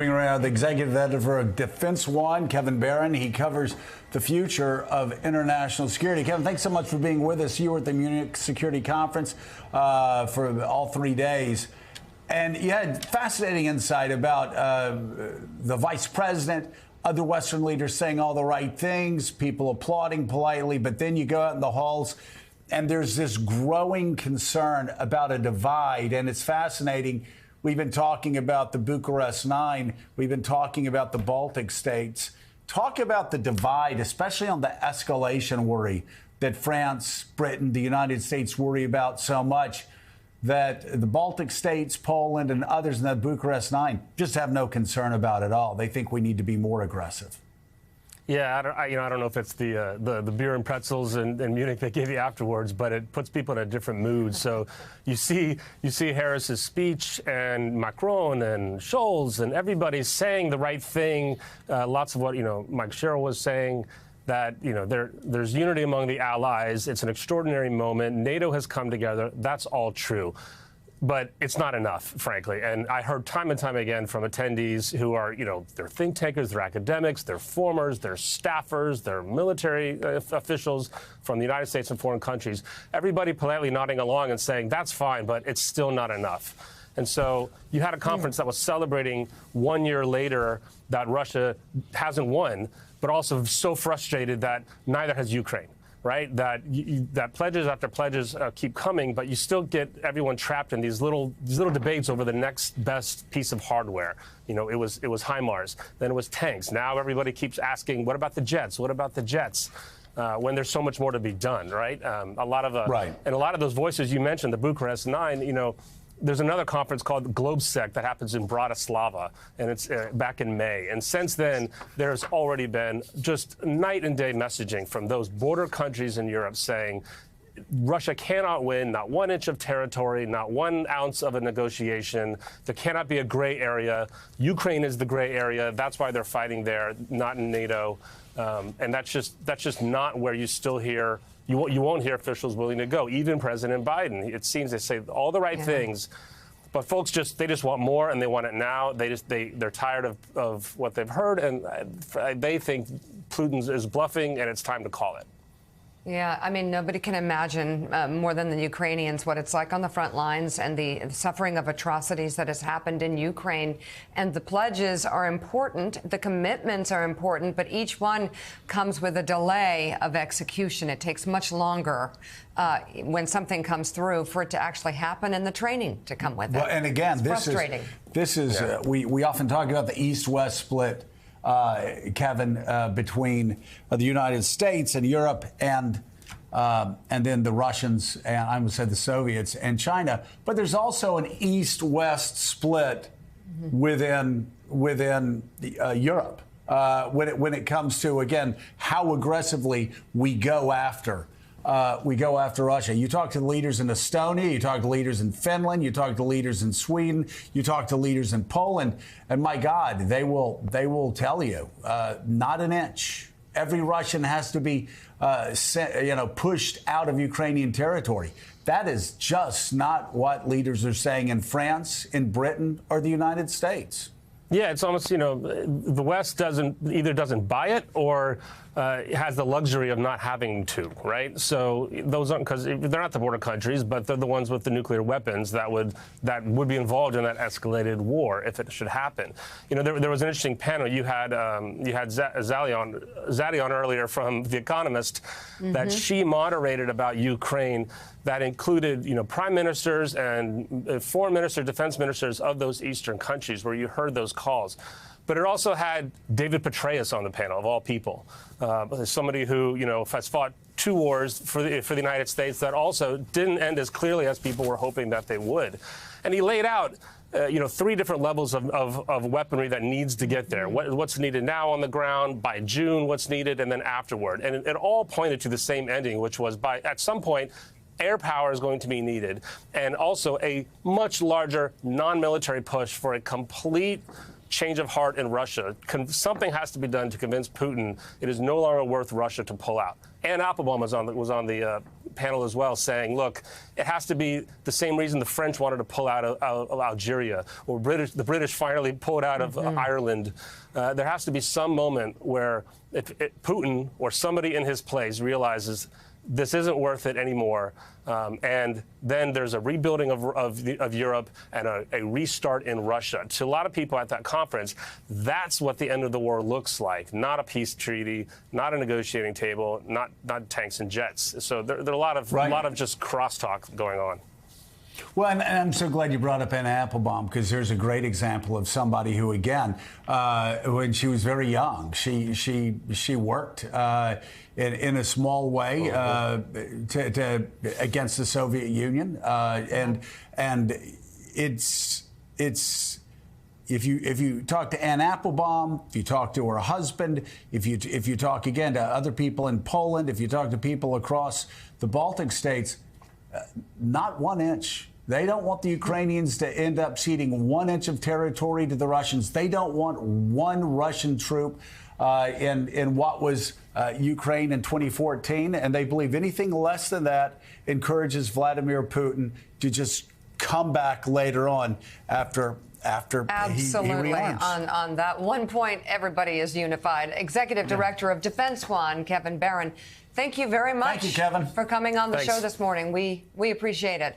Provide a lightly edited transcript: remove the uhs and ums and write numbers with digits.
Around the executive editor of Defense One, Kevin Barron. He covers the future of international security. Kevin, thanks so much for being with us. You were at the Munich Security Conference for all 3 days. And you had fascinating insight about the vice president, other Western leaders saying all the right things, people applauding politely, but then you go out in the halls and there's this growing concern about a divide. And it's fascinating. We've been talking about the Bucharest Nine. We've been talking about the Baltic states. Talk about the divide, especially on the escalation worry that France, Britain, the United States worry about so much, that the Baltic states, Poland, and others in the Bucharest Nine just have no concern about at all. They think we need to be more aggressive. Yeah, I don't know if it's the beer and pretzels in Munich they gave you afterwards, but it puts people in a different mood. So you see Harris's speech and Macron and Scholz and everybody's saying the right thing. Lots of what Mike Sherrill was saying, that there's unity among the allies. It's an extraordinary moment. NATO has come together. That's all true. But it's not enough, frankly. And I heard time and time again from attendees who are, they're think tankers, they're academics, they're formers, they're staffers, they're military officials from the United States and foreign countries. Everybody politely nodding along and saying, that's fine, but it's still not enough. And so you had a conference that was celebrating 1 year later that Russia hasn't won, but also so frustrated that neither has Ukraine. Right, that pledges after pledges keep coming, but you still get everyone trapped in these little debates over the next best piece of hardware. It was HIMARS, then it was tanks. Now everybody keeps asking, what about the jets? What about the jets? When there's so much more to be done, right? And a lot of those voices you mentioned, the Bucharest Nine, there's another conference called GlobeSec that happens in Bratislava, and it's back in May. And since then, there's already been just night and day messaging from those border countries in Europe saying Russia cannot win not 1 inch of territory, not 1 ounce of a negotiation. There cannot be a gray area. Ukraine is the gray area. That's why they're fighting there, not in NATO. And that's just not where you still hear. You won't hear officials willing to go. Even President Biden, it seems they say all the right things, but folks they just want more and they want it now. They're tired of what they've heard, and they think Putin is bluffing, and it's time to call it. Yeah, I mean, nobody can imagine more than the Ukrainians what it's like on the front lines and the suffering of atrocities that has happened in Ukraine. And the pledges are important. The commitments are important, but each one comes with a delay of execution. It takes much longer when something comes through for it to actually happen and the training to come with it. Well, and again, this is we often talk about the East-West split, Kevin, between the United States and Europe and then the Russians and I would say the Soviets and China. But there's also an East-West split within Europe when it comes to, again, how aggressively we go after Russia. You talk to the leaders in Estonia, you talk to leaders in Finland, you talk to leaders in Sweden, you talk to leaders in Poland, and my God, they will tell you, not an inch. Every Russian has to be pushed out of Ukrainian territory. That is just not what leaders are saying in France, in Britain, or the United States. Yeah, it's almost, the West doesn't buy it or has the luxury of not having to, right? So those aren't, because they're not the border countries, but they're the ones with the nuclear weapons that would be involved in that escalated war if it should happen. There was an interesting panel. You had Zadie on earlier from The Economist that she moderated about Ukraine, that included, prime ministers and foreign ministers, defense ministers of those eastern countries, where you heard those calls. But it also had David Petraeus on the panel, of all people, somebody who has fought 2 wars for the United States that also didn't end as clearly as people were hoping that they would. And he laid out 3 different levels of weaponry that needs to get there. What's needed now on the ground, by June, what's needed, and then afterward. And it all pointed to the same ending, which was at some point, air power is going to be needed, and also a much larger non-military push for a complete change of heart in Russia. Something has to be done to convince Putin it is no longer worth Russia to pull out. Anne Applebaum was on the panel as well, saying, look, it has to be the same reason the French wanted to pull out of Algeria, or the British finally pulled out of Ireland. There has to be some moment where if Putin or somebody in his place realizes this isn't worth it anymore. And then there's a rebuilding of Europe and a restart in Russia. To a lot of people at that conference, that's what the end of the war looks like. Not a peace treaty, not a negotiating table, not tanks and jets. So there are a lot of just crosstalk going on. Well, and I'm so glad you brought up Anne Applebaum, because there's a great example of somebody who, again, when she was very young, she worked in a small way against the Soviet Union, and it's if you talk to Anne Applebaum, if you talk to her husband, if you talk again to other people in Poland, if you talk to people across the Baltic states. Not 1 inch. They don't want the Ukrainians to end up ceding 1 inch of territory to the Russians. They don't want one Russian troop in what was Ukraine in 2014. And they believe anything less than that encourages Vladimir Putin to just come back later on after Absolutely. he rearms. On that one point, everybody is unified. Executive Director of Defense One, Kevin Baron, thank you very much Thank you, Kevin. for coming on the Thanks. show this morning. We appreciate it.